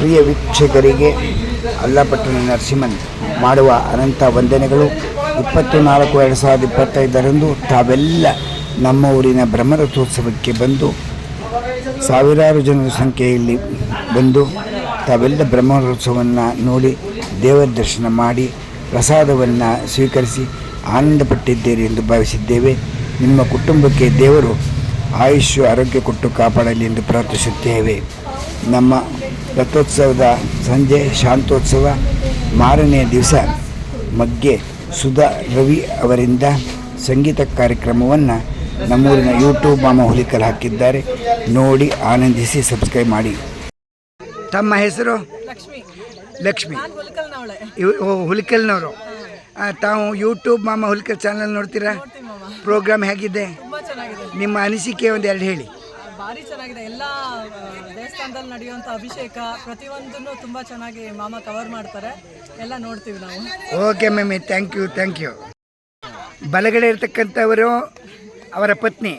ಪ್ರಿಯ ವೀಕ್ಷಕರಿಗೆ ಅಲ್ಲಪಟ್ಟಣ ನರಸಿಂಹನ್ ಮಾಡುವ ಅನಂತ ವಂದನೆಗಳು. 24/2025 ತಾವೆಲ್ಲ ನಮ್ಮ ಊರಿನ ಬ್ರಹ್ಮರಥೋತ್ಸವಕ್ಕೆ ಬಂದು ಸಾವಿರಾರು ಜನರ ಸಂಖ್ಯೆಯಲ್ಲಿ ಬಂದು ತಾವೆಲ್ಲ ಬ್ರಹ್ಮರಥೋತ್ಸವವನ್ನು ನೋಡಿ ದೇವರ ದರ್ಶನ ಮಾಡಿ ಪ್ರಸಾದವನ್ನು ಸ್ವೀಕರಿಸಿ ಆನಂದಪಟ್ಟಿದ್ದೀರಿ ಎಂದು ಭಾವಿಸಿದ್ದೇವೆ. ನಿಮ್ಮ ಕುಟುಂಬಕ್ಕೆ ದೇವರು ಆಯುಷ್ಯ ಆರೋಗ್ಯ ಕೊಟ್ಟು ಕಾಪಾಡಲಿ ಎಂದು ಪ್ರಾರ್ಥಿಸುತ್ತೇವೆ. ನಮ್ಮ ರಥೋತ್ಸವದ ಸಂಜೆ ಶಾಂತೋತ್ಸವ, ಮಾರನೆಯ ದಿವಸ ಮಗ್ಗೆ ಸುಧಾ ರವಿ ಅವರಿಂದ ಸಂಗೀತ ಕಾರ್ಯಕ್ರಮವನ್ನು ನಮ್ಮೂರಿನ ಯೂಟ್ಯೂಬ್ ಮಾಮ ಹುಲಿಕಲ್ ಹಾಕಿದ್ದಾರೆ. ನೋಡಿ ಆನಂದಿಸಿ ಸಬ್ಸ್ಕ್ರೈಬ್ ಮಾಡಿ. ತಮ್ಮ ಹೆಸರು? ಲಕ್ಷ್ಮಿ. ಹುಲಿಕಲ್ನವರು. ತಾವು ಯೂಟ್ಯೂಬ್ ಮಾಮ ಹುಲಿಕಲ್ ಚಾನಲ್ ನೋಡ್ತೀರಾ? ಪ್ರೋಗ್ರಾಮ್ ಹೇಗಿದೆ? ನಿಮ್ಮ ಅನಿಸಿಕೆ ಒಂದೆರಡು ಹೇಳಿ. ಭಾರಿ ಚೆನ್ನಾಗಿದೆ. ಎಲ್ಲ ದೇವಸ್ಥಾನದಲ್ಲಿ ನಡೆಯುವಂಥ ಅಭಿಷೇಕ ಪ್ರತಿಯೊಂದನ್ನು ತುಂಬ ಚೆನ್ನಾಗಿ ಮಾಮ ಕವರ್ ಮಾಡ್ತಾರೆ. ಎಲ್ಲ ನೋಡ್ತೀವಿ ನಾವು. Okay ma'am, thank you. ಬಲಗಡೆ ಇರ್ತಕ್ಕಂಥವರು ಅವರ ಪತ್ನಿ,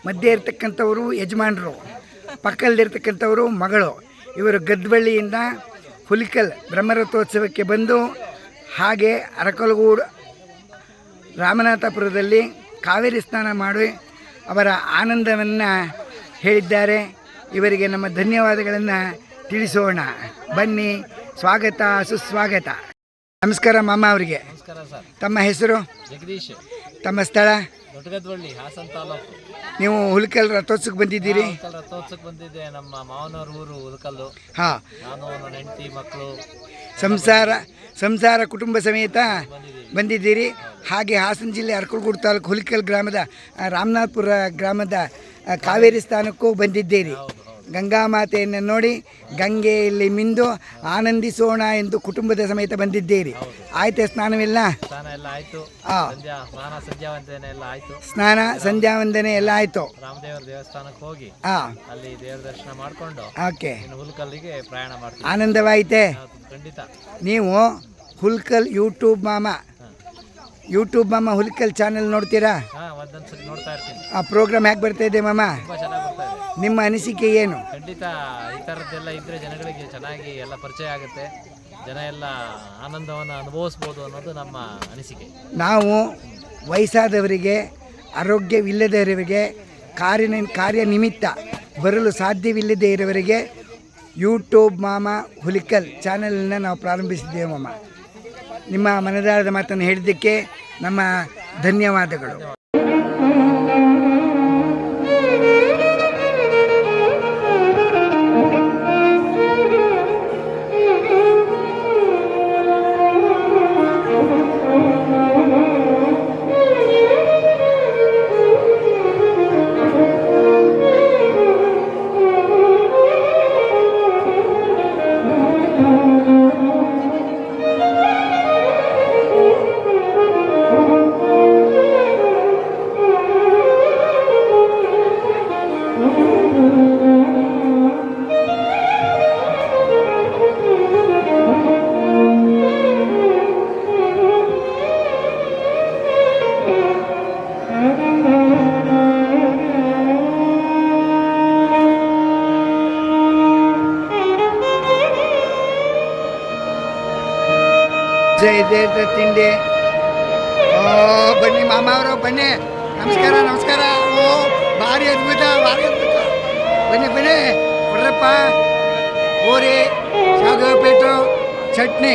ಮಧ್ಯೆ ಇರ್ತಕ್ಕಂಥವರು ಯಜಮಾನರು, ಪಕ್ಕದಲ್ಲಿರ್ತಕ್ಕಂಥವರು ಮಗಳು. ಇವರು ಗದ್ದಬಳ್ಳಿಯಿಂದ ಹುಲಿಕಲ್ ಬ್ರಹ್ಮರಥೋತ್ಸವಕ್ಕೆ ಬಂದು ಹಾಗೆ ಅರಕಲಗೂಡು ರಾಮನಾಥಪುರದಲ್ಲಿ ಕಾವೇರಿ ಸ್ನಾನ ಮಾಡಿ ಅವರ ಆನಂದವನ್ನು ಹೇಳಿದ್ದಾರೆ. ಇವರಿಗೆ ನಮ್ಮ ಧನ್ಯವಾದಗಳನ್ನು ತಿಳಿಸೋಣ. ಬನ್ನಿ, ಸ್ವಾಗತ ಸುಸ್ವಾಗತ. ನಮಸ್ಕಾರ ಮಾಮ ಅವರಿಗೆ. ನಮಸ್ಕಾರ ಸರ್. ತಮ್ಮ ಹೆಸರು? ಜಗದೀಶ್. ತಮ್ಮ ಸ್ಥಳ? ದೊಡ್ಡಗದ್ವಳ್ಳಿ, ಹಾಸನ ತಾಲೂಕು. ನೀವು ಹುಲಿಕಲ್ ರಥೋತ್ಸವಕ್ಕೆ ಬಂದಿದ್ದೀರಿ? ರಥೋತ್ಸವಕ್ಕೆ ಬಂದಿದ್ದೆ. ನಮ್ಮ ಮಾವನವ್ರ ಊರು ಹುಲಿಕಲ್ಲು. ಹಾಂ. ನಾನು ನನ್ನ ಹೆಂಡತಿ, ಮಕ್ಕಳು, ಸಂಸಾರ ಕುಟುಂಬ ಸಮೇತ ಬಂದಿದ್ದೀರಿ. ಹಾಗೆ ಹಾಸನ ಜಿಲ್ಲೆ ಅರಕಲಗೂಡು ತಾಲೂಕು ಹುಲಿಕಲ್ ಗ್ರಾಮದ ರಾಮನಾಥಪುರ ಗ್ರಾಮದ ಕಾವೇರಿ ಸ್ಥಾನಕ್ಕೂ ಬಂದಿದ್ದೀರಿ. ಗಂಗಾ ಮಾತೆಯನ್ನು ನೋಡಿ ಗಂಗೆಯಲ್ಲಿ ಮಿಂದು ಆನಂದಿಸೋಣ ಎಂದು ಕುಟುಂಬದ ಸಮೇತ ಬಂದಿದ್ದೀರಿ. ಆಯ್ತಾ ಸ್ನಾನವೆಲ್ಲ? ಸ್ನಾನ ಸಂಧ್ಯಾವಂದನೆ ಎಲ್ಲ ಆಯಿತು. ರಾಮದೇವರ ದೇವಸ್ಥಾನಕ್ಕೆ ಹೋಗಿ ಅಲ್ಲಿ ದೇವರ ದರ್ಶನ ಮಾಡಿಕೊಂಡು ಓಕೆ ಹುಲಿಕಲ್ಲಿಗೆ ಪ್ರಯಾಣ ಮಾಡ್ತೀವಿ. ಆನಂದವಾಯಿತೆ? ಖಂಡಿತ. ನೀವು ಹುಲಿಕಲ್ ಯೂಟ್ಯೂಬ್ ಮಾಮ ಹುಲಿಕಲ್ ಚಾನೆಲ್ ನೋಡ್ತೀರಾ? ನೋಡ್ತಾ ಇರ್ತೀನಿ. ಆ ಪ್ರೋಗ್ರಾಮ್ ಹೇಗೆ ಬರ್ತಾ ಇದೆ ಮಾಮ? ತುಂಬಾ ಚೆನ್ನಾಗಿ ಬರ್ತಾ ಇದೆ. ನಿಮ್ಮ ಅನಿಸಿಕೆ ಏನು? ಖಂಡಿತ ಈ ಥರದ್ದೆಲ್ಲ ಇದ್ರೆ ಜನಗಳಿಗೆ ಚೆನ್ನಾಗಿ ಎಲ್ಲ ಪರಿಚಯ ಆಗುತ್ತೆ, ಜನ ಎಲ್ಲ ಆನಂದವನ್ನು ಅನುಭವಿಸ್ಬೋದು ಅನ್ನೋದು ನಮ್ಮ ಅನಿಸಿಕೆ. ನಾವು ವಯಸ್ಸಾದವರಿಗೆ, ಆರೋಗ್ಯವಿಲ್ಲದವರಿಗೆ, ಕಾರ್ಯ ನಿಮಿತ್ತ ಬರಲು ಸಾಧ್ಯವಿಲ್ಲದೇ ಇರೋವರಿಗೆ ಯೂಟ್ಯೂಬ್ ಮಾಮ ಹುಲಿಕಲ್ ಚಾನಲನ್ನು ನಾವು ಪ್ರಾರಂಭಿಸಿದ್ದೇವೆ ಮಾಮ. ನಿಮ್ಮ ಮನದಾಳದ ಮಾತನ್ನು ಹೇಳಿದ್ದಕ್ಕೆ ನಮ್ಮ ಧನ್ಯವಾದಗಳು. ತಿಂಡಿ. ಬನ್ನಿ ಮಾಮ ಅವರು, ಬನ್ನಿ. ನಮಸ್ಕಾರ. ಓ ಭಾರಿ ಅದ್ಭುತ. ಬನ್ನಿ ಕೊಡ್ರಪ್ಪ. ಪೂರಿ, ಶಾವಿಗೆ ಉಪ್ಪಿಟ್ಟು, ಚಟ್ನಿ.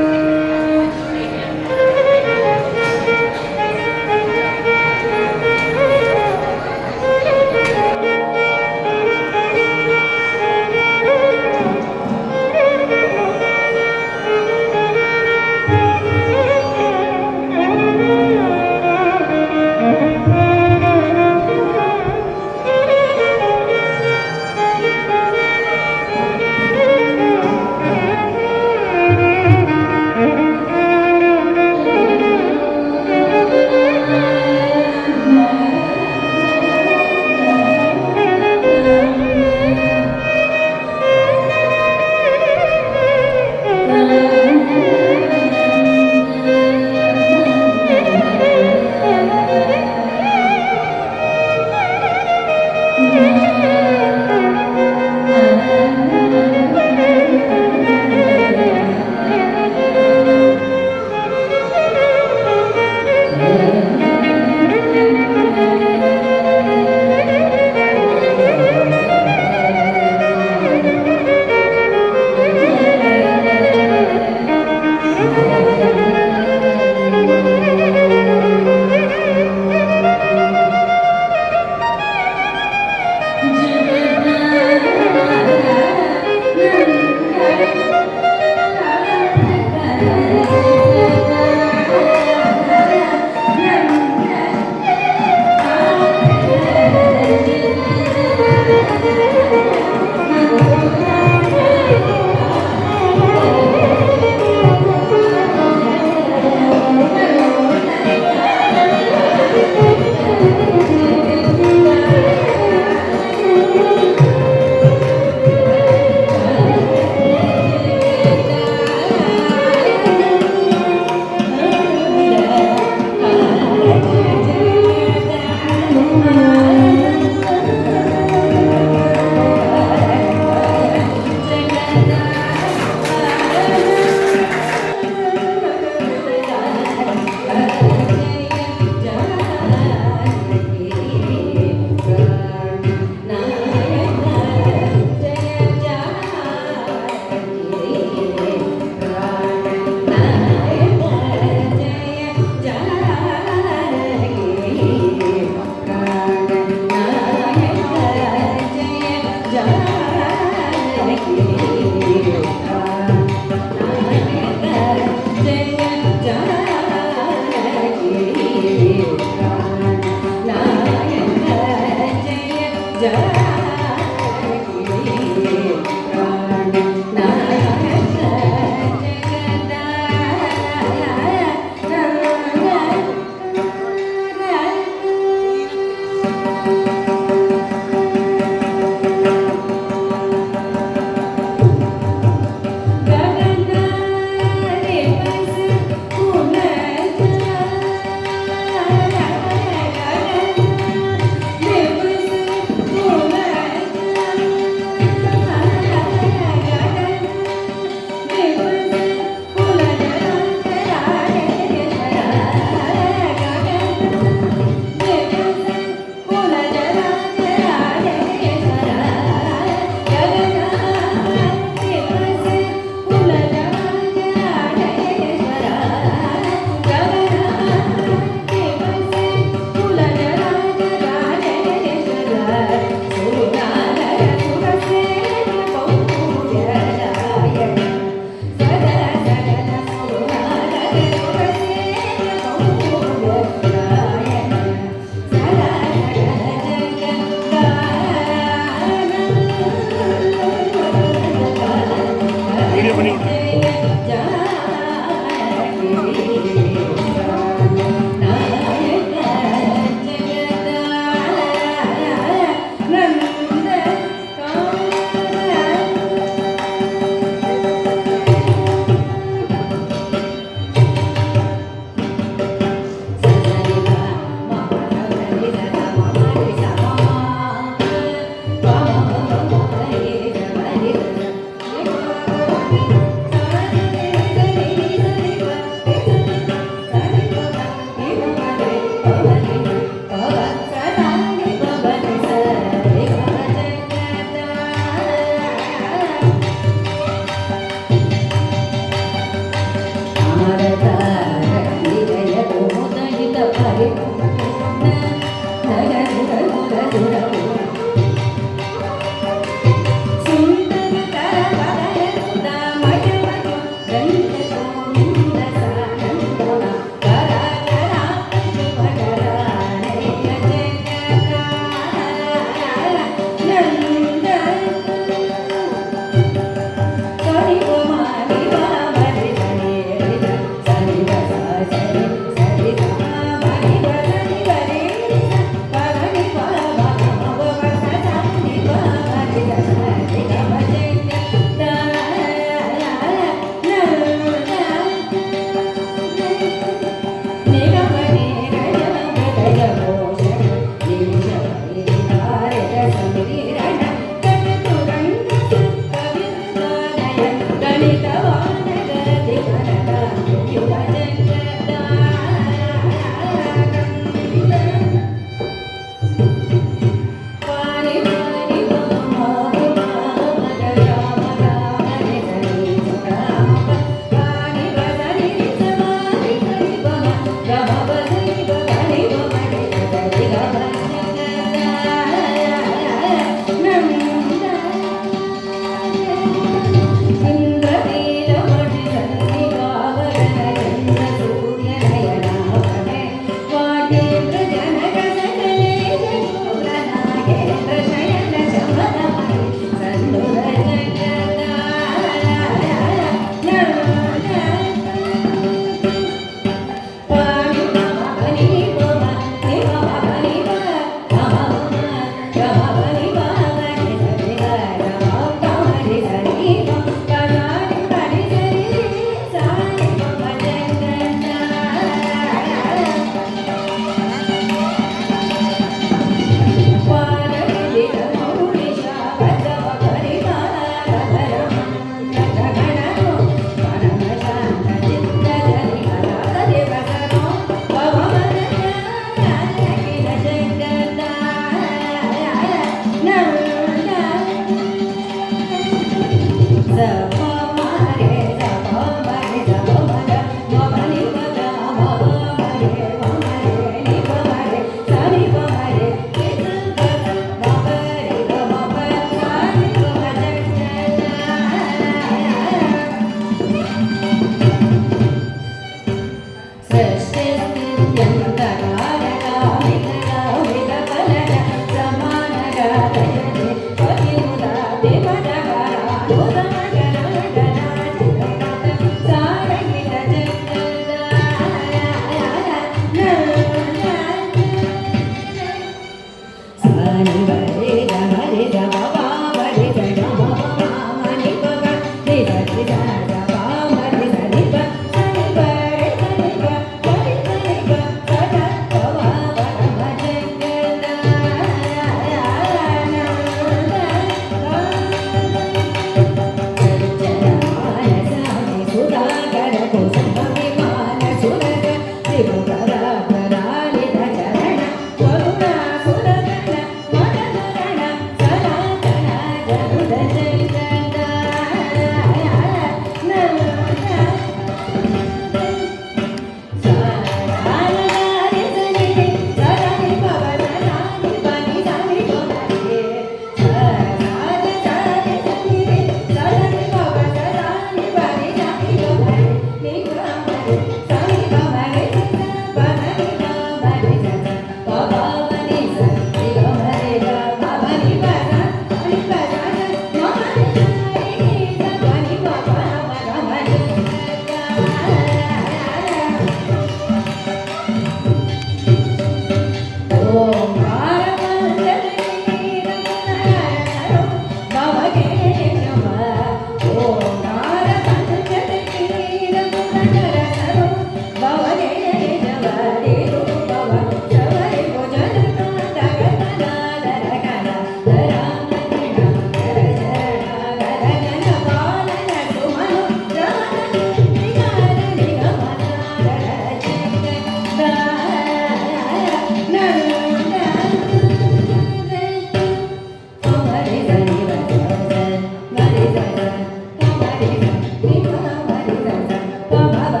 Baba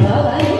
ಭವನಿ